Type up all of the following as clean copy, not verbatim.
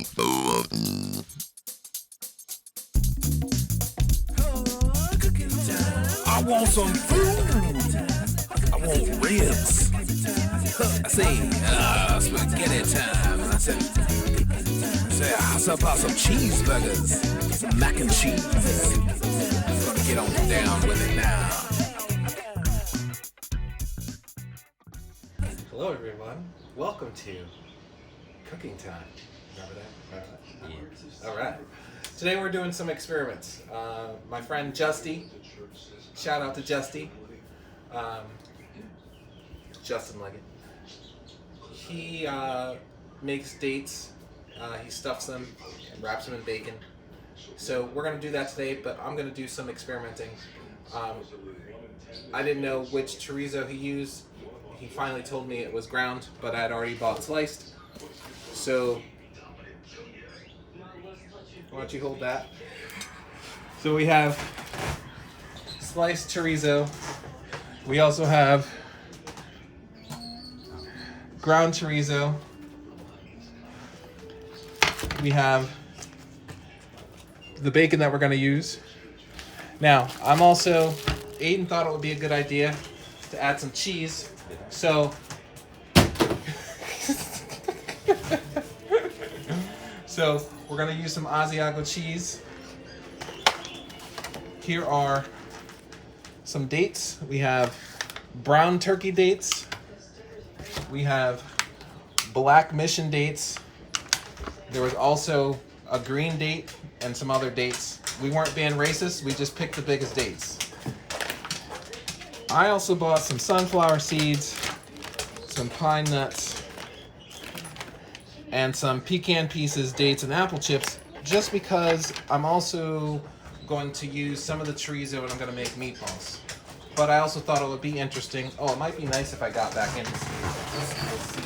I want some food. I want ribs. I say, spaghetti time. I say, how about some cheeseburgers? Some mac and cheese. Gonna get on down with it now. Hello everyone, welcome to Cooking Time. Remember that? Yeah. Alright. Today we're doing some experiments. My friend Justy, shout out to Justy, Justin Leggett. He makes dates, he stuffs them and wraps them in bacon. So we're going to do that today, but I'm going to do some experimenting. I didn't know which chorizo he used. He finally told me it was ground, but I had already bought sliced. So, why don't you hold that? So we have sliced chorizo. We also have ground chorizo. We have the bacon that we're going to use. Now, Aiden thought it would be a good idea to add some cheese. So, we're going to use some Asiago cheese. Here are some dates. We have brown turkey dates. We have black mission dates. There was also a green date and some other dates. We weren't being racist. We just picked the biggest dates. I also bought some sunflower seeds, some pine nuts, and some pecan pieces, dates, and apple chips, just because I'm also going to use some of the chorizo and I'm going to make meatballs. But I also thought it would be interesting. Oh, it might be nice if I got back in. We'll see.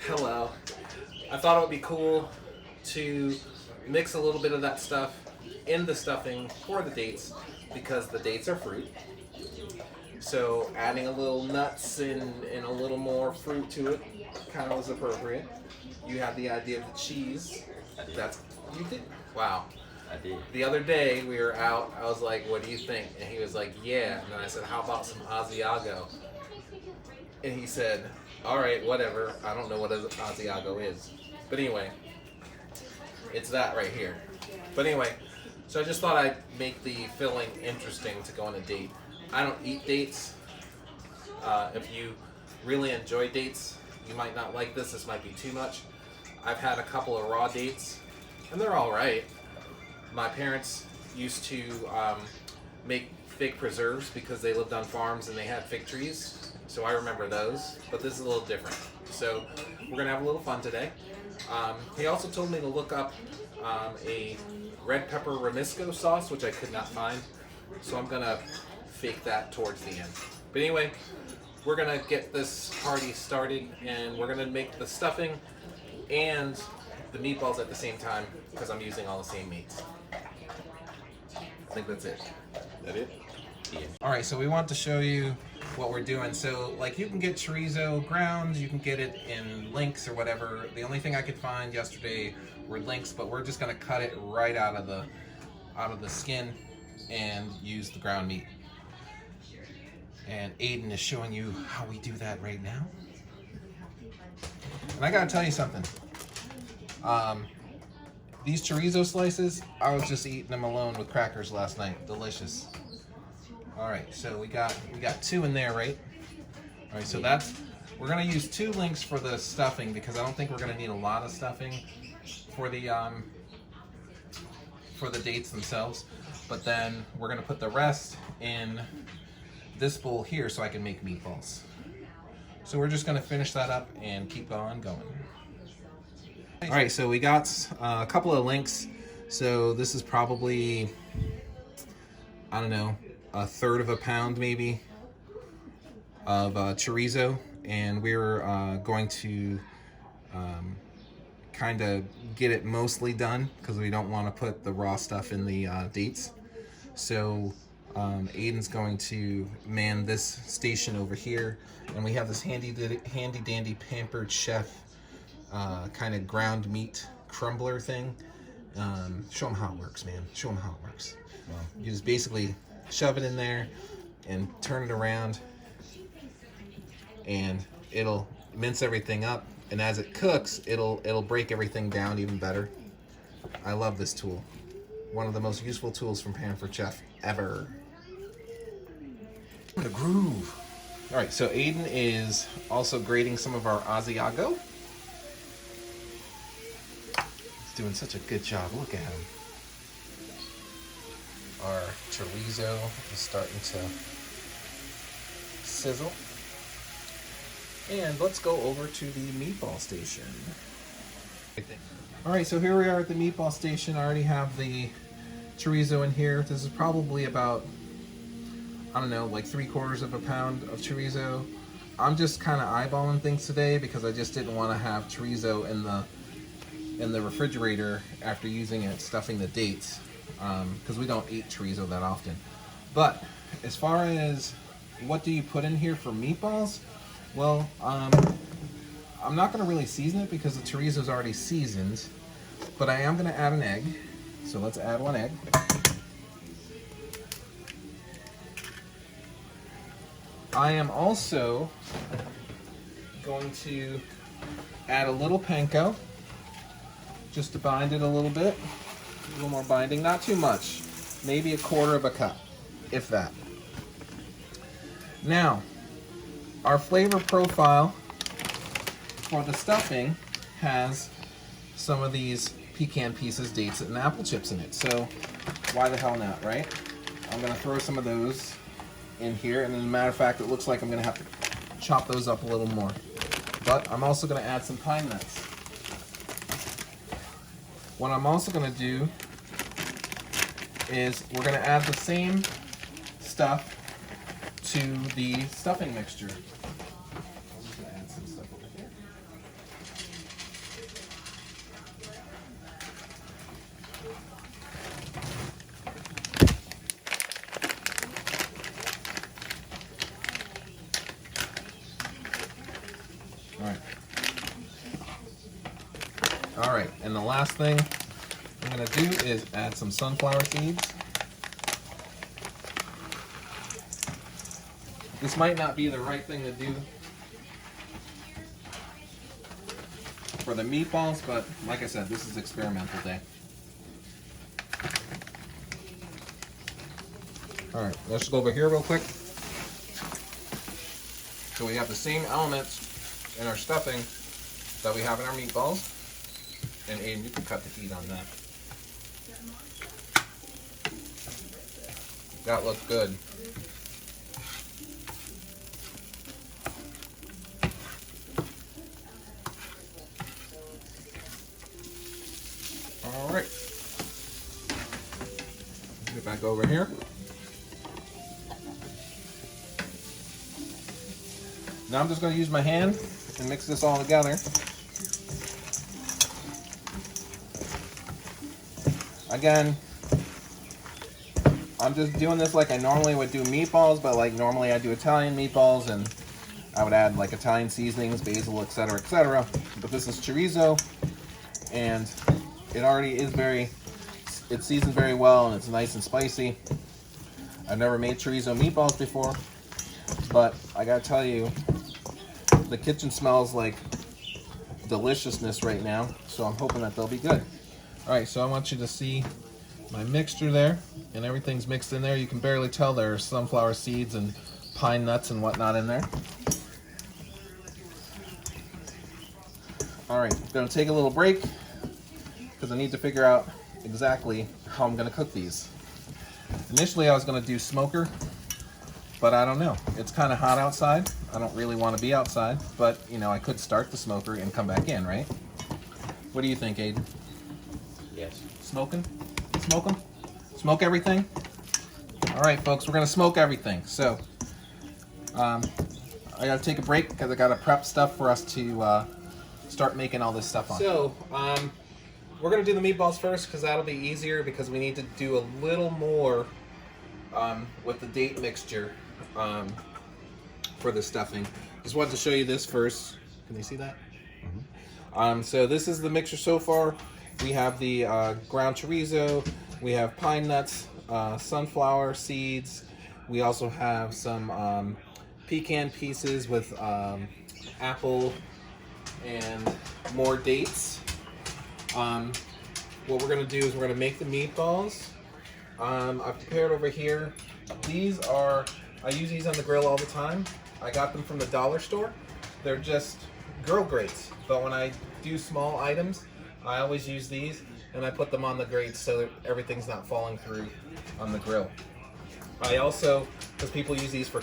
Hello. I thought it would be cool to mix a little bit of that stuff in the stuffing for the dates, because the dates are fruit. So adding a little nuts and a little more fruit to it kind of was appropriate. You had the idea of the cheese. You did? Wow. I did. The other day we were out, I was like, what do you think? And he was like, yeah. And then I said, how about some Asiago? And he said, all right, whatever. I don't know what Asiago is. But anyway, it's that right here. But anyway, so I just thought I'd make the filling interesting to go on a date. I don't eat dates. If you really enjoy dates, you might not like this. This might be too much. I've had a couple of raw dates, and they're all right. My parents used to make fig preserves because they lived on farms and they had fig trees. So I remember those, but this is a little different. So we're gonna have a little fun today. He also told me to look up a red pepper romesco sauce, which I could not find. So I'm gonna fake that towards the end. But anyway, we're gonna get this party started and we're gonna make the stuffing and the meatballs at the same time because I'm using all the same meats. I think that's it. That it? Yeah. Alright, so we want to show you what we're doing. So, like, you can get chorizo ground, you can get it in links or whatever. The only thing I could find yesterday were links, but we're just gonna cut it right out of the skin and use the ground meat. And Aiden is showing you how we do that right now. And I gotta tell you something. These chorizo slices, I was just eating them alone with crackers last night. Delicious. All right, so we got two in there, right? All right, so we're gonna use 2 links for the stuffing because I don't think we're gonna need a lot of stuffing for the dates themselves. But then we're gonna put the rest in this bowl here so I can make meatballs. So we're just gonna finish that up and keep on going. All right, so we got a couple of links. So this is probably, I don't know, 1/3 of a pound maybe of chorizo, and we're going to kind of get it mostly done because we don't want to put the raw stuff in the dates. So Aiden's going to man this station over here, and we have this handy dandy pampered chef kind of ground meat crumbler thing. Show them how it works, man. Show them how it works. Well, you just basically shove it in there and turn it around, and it'll mince everything up. And as it cooks, it'll break everything down even better. I love this tool. One of the most useful tools from Pan for Chef ever. The groove. All right, so Aiden is also grating some of our Asiago. He's doing such a good job. Look at him. Our chorizo is starting to sizzle. And let's go over to the meatball station. All right, so here we are at the meatball station. I already have the chorizo in here. This is probably about, I don't know, like 3/4 of a pound of chorizo. I'm just kind of eyeballing things today because I just didn't want to have chorizo in the refrigerator after using it, stuffing the dates, because we don't eat chorizo that often. But as far as what do you put in here for meatballs, well, I'm not going to really season it because the chorizo is already seasoned, but I am going to add an egg. So let's add one egg. I am also going to add a little panko just to bind it a little bit. A little more binding, not too much. Maybe 1/4 of a cup, if that. Now, our flavor profile for the stuffing has some of these pecan pieces, dates, and apple chips in it. So why the hell not, right? I'm going to throw some of those in here, and as a matter of fact, it looks like I'm going to have to chop those up a little more. But I'm also going to add some pine nuts. What I'm also going to do is we're going to add the same stuff to the stuffing mixture. I'm just going to add some stuff over here. All right, and the last thing I'm going to do is add some sunflower seeds. This might not be the right thing to do for the meatballs, but like I said, this is experimental day. All right, let's go over here real quick. So we have the same elements in our stuffing that we have in our meatballs. And Aiden, you can cut the heat on that. That looks good. All right. Get back over here. Now I'm just going to use my hand and mix this all together. Again, I'm just doing this like I normally would do meatballs, but like normally I do Italian meatballs and I would add like Italian seasonings, basil, etc., etc. But this is chorizo and it already is it's seasoned very well and it's nice and spicy. I've never made chorizo meatballs before, but I gotta tell you, the kitchen smells like deliciousness right now, so I'm hoping that they'll be good. Alright, so I want you to see my mixture there, and everything's mixed in there. You can barely tell there's sunflower seeds and pine nuts and whatnot in there. Alright, I'm going to take a little break because I need to figure out exactly how I'm going to cook these. Initially I was going to do smoker, but I don't know. It's kind of hot outside. I don't really want to be outside, but you know, I could start the smoker and come back in, right? What do you think, Aiden? Yes. Smoking? Smoke them? Smoke everything? All right, folks, we're gonna smoke everything. So, I gotta take a break because I gotta prep stuff for us to start making all this stuff on. So, we're gonna do the meatballs first because that'll be easier because we need to do a little more with the date mixture for the stuffing. Just wanted to show you this first. Can you see that? So this is the mixture so far. We have the ground chorizo, we have pine nuts, sunflower seeds. We also have some pecan pieces with apple and more dates. What we're gonna do is we're gonna make the meatballs. I've prepared over here. I use these on the grill all the time. I got them from the dollar store. They're just grill grates, but when I do small items, I always use these and I put them on the grates so that everything's not falling through on the grill. I also, because people use these for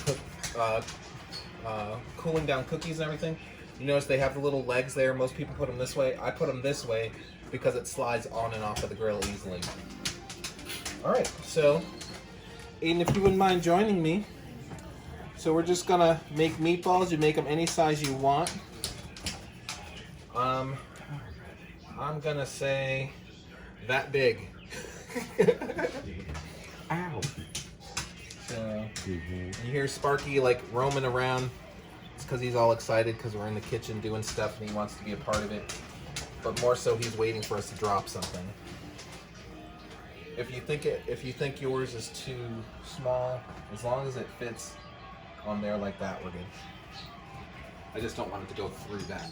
cooling down cookies and everything, you notice they have the little legs there. Most people put them this way. I put them this way because it slides on and off of the grill easily. All right, so Aiden, if you wouldn't mind joining me. So we're just gonna make meatballs. You make them any size you want. I'm gonna say that big. Ow. So you hear Sparky like roaming around. It's because he's all excited because we're in the kitchen doing stuff and he wants to be a part of it. But more so, he's waiting for us to drop something. If you think yours is too small, as long as it fits on there like that, we're good. I just don't want it to go through that.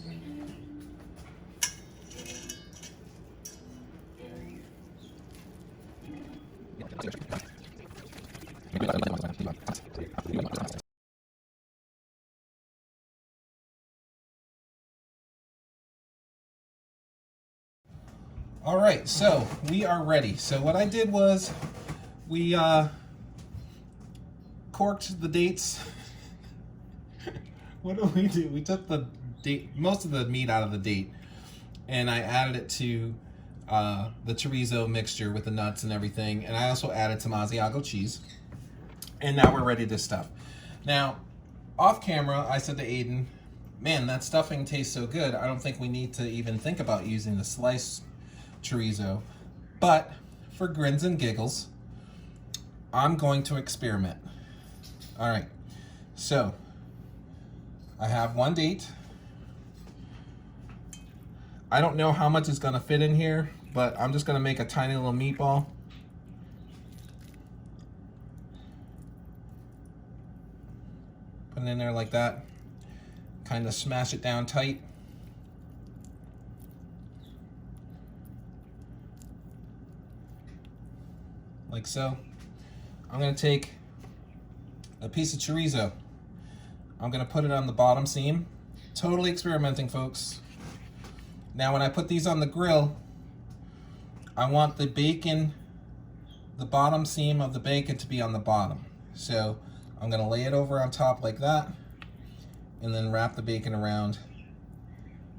All right, so we are ready. So what I did was we corked the dates. What do we do? We took the date, most of the meat out of the date, and I added it to the chorizo mixture with the nuts and everything, and I also added some Asiago cheese. And now we're ready to stuff. Now, off camera, I said to Aiden, man, that stuffing tastes so good, I don't think we need to even think about using the sliced chorizo. But for grins and giggles, I'm going to experiment. All right, so I have one date. I don't know how much is gonna fit in here, but I'm just gonna make a tiny little meatball. Put it in there like that. Kind of smash it down tight. Like so. I'm gonna take a piece of chorizo. I'm gonna put it on the bottom seam. Totally experimenting, folks. Now when I put these on the grill, I want the bacon, the bottom seam of the bacon to be on the bottom. So I'm gonna lay it over on top like that, and then wrap the bacon around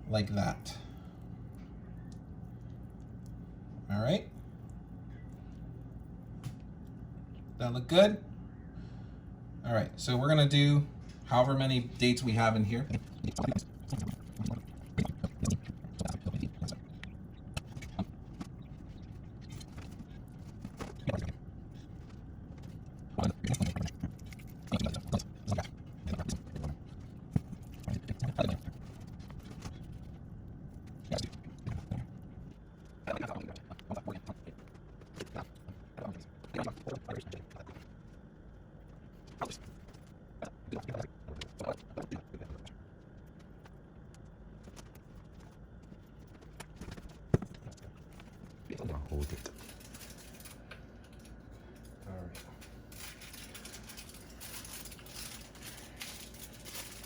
like that. All right. That look good? All right, so we're gonna do however many dates we have in here. Hold it.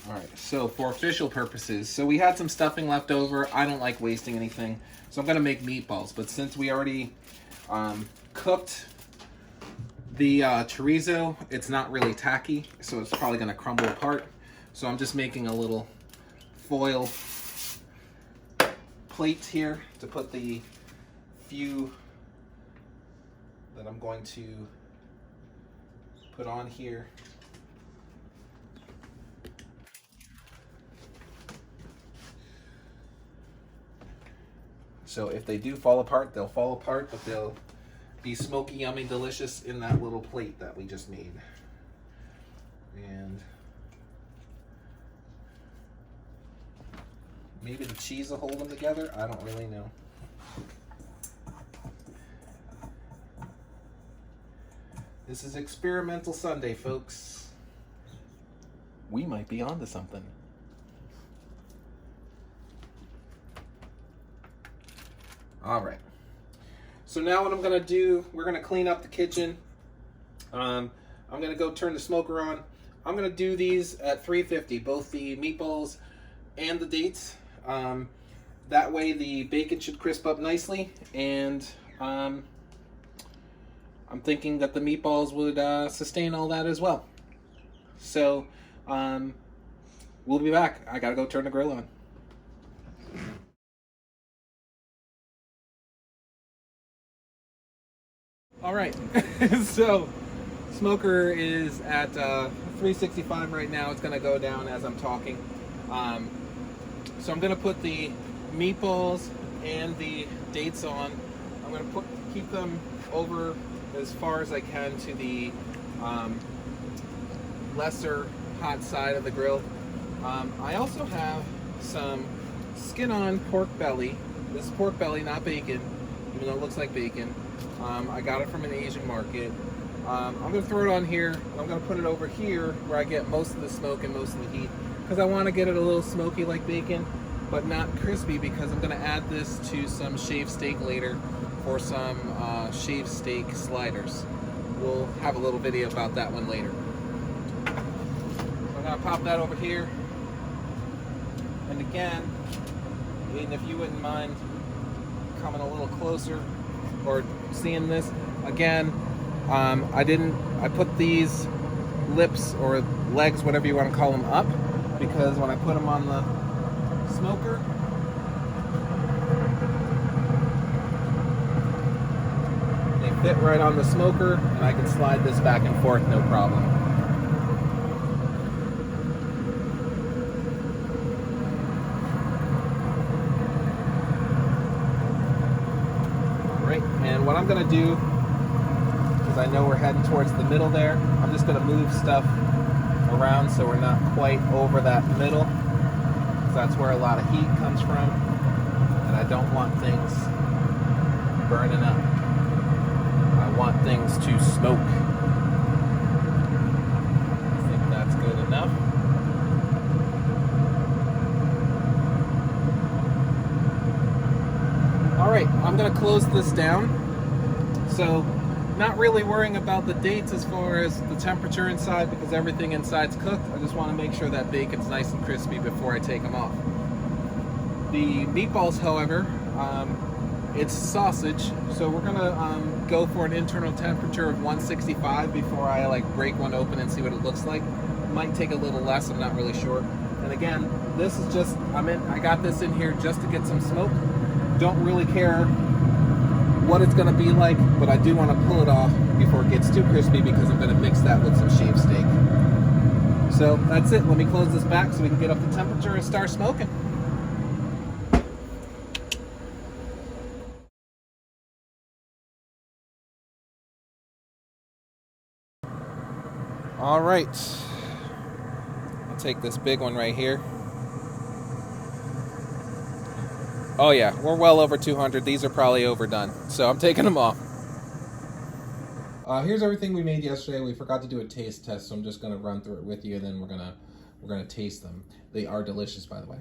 All right, so for official purposes, so we had some stuffing left over. I don't like wasting anything, so I'm gonna make meatballs. But since we already cooked the chorizo, it's not really tacky, so it's probably gonna crumble apart. So I'm just making a little foil plate here to put the few that I'm going to put on here. So if they do fall apart, they'll fall apart, but they'll be smoky, yummy, delicious in that little plate that we just made. And Maybe the cheese will hold them together. I don't really know. This is experimental Sunday, folks. We might be onto something. All right. So now what I'm gonna do, we're gonna clean up the kitchen. I'm gonna go turn the smoker on. I'm gonna do these at 350, both the meatballs and the dates. That way the bacon should crisp up nicely, and I'm thinking that the meatballs would sustain all that as well. So we'll be back. I gotta go turn the grill on. All right, so smoker is at 365 right now. It's gonna go down as I'm talking. So I'm gonna put the meatballs and the dates on. I'm gonna keep them over as far as I can to the lesser hot side of the grill. I also have some skin-on pork belly. This is pork belly, not bacon, even though it looks like bacon. I got it from an Asian market. I'm going to throw it on here. I'm going to put it over here where I get most of the smoke and most of the heat, because I want to get it a little smoky like bacon, but not crispy, because I'm going to add this to some shaved steak later for some shaved steak sliders. We'll have a little video about that one later. So I'm going to pop that over here. And again, Aiden, if you wouldn't mind coming a little closer or seeing this again, I put these lips or legs, whatever you want to call them, up, because when I put them on the smoker, they fit right on the smoker, and I can slide this back and forth no problem. And what I'm going to do, because I know we're heading towards the middle there, I'm just going to move stuff around so we're not quite over that middle, because that's where a lot of heat comes from, and I don't want things burning up. I want things to smoke. I think that's good enough. Alright, I'm going to close this down. So, not really worrying about the dates as far as the temperature inside, because everything inside's cooked. I just want to make sure that bacon's nice and crispy before I take them off. The meatballs, however, it's sausage, so we're going to go for an internal temperature of 165 before I break one open and see what it looks like. It might take a little less, I'm not really sure. And again, this is just, I got this in here just to get some smoke. Don't really care what it's going to be like, but I do want to pull it off before it gets too crispy, because I'm going to mix that with some shaved steak. So that's it. Let me close this back so we can get up the temperature and start smoking. All right, I'll take this big one right here. Oh yeah, we're well over 200. These are probably overdone, so I'm taking them off. Here's everything we made yesterday. We forgot to do a taste test, so I'm just gonna run through it with you, and then we're gonna taste them. They are delicious, by the way.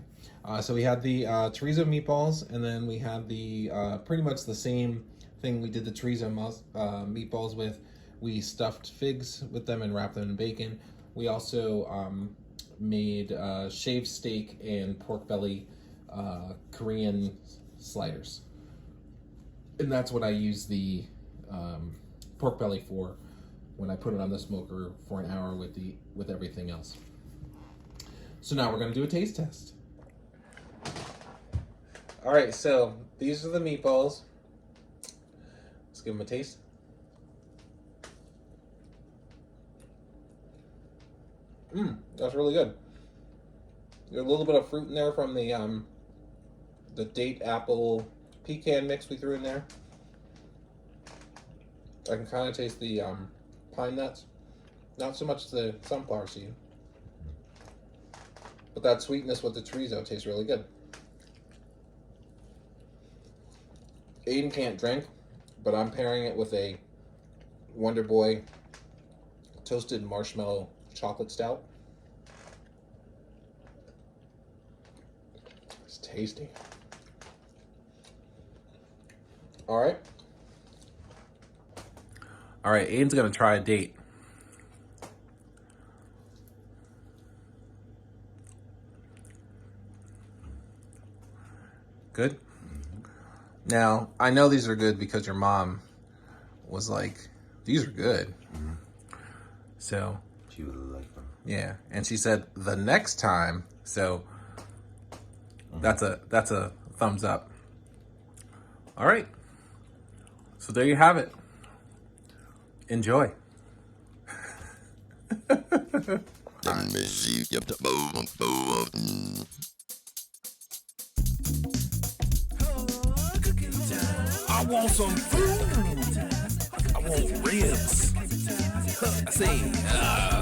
So we had the chorizo meatballs, and then we had the pretty much the same thing we did the chorizo meatballs with. We stuffed figs with them and wrapped them in bacon. We also made shaved steak and pork belly Korean sliders, and that's what I use the pork belly for when I put it on the smoker for an hour with everything else. So now we're going to do a taste test. All right, so these are the meatballs. Let's give them a taste. That's really good. There's a little bit of fruit in there from the date apple pecan mix we threw in there. I can kind of taste the pine nuts, not so much the sunflower seed, but that sweetness with the chorizo tastes really good. Aiden can't drink, but I'm pairing it with a Wonder Boy toasted marshmallow chocolate stout. It's tasty. All right. All right, Aiden's going to try a date. Good? Now, I know these are good because your mom was like, these are good. So, She would like them. yeah. And she said the next time. So, that's a thumbs up. All right. So there you have it. Enjoy. I want some food. I want ribs. I say,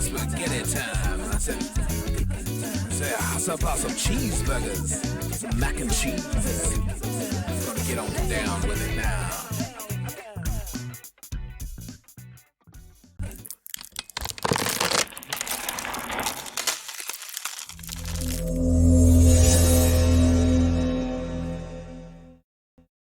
spaghetti time. I say, how about some cheeseburgers? Some mac and cheese. Gonna get on down with it now.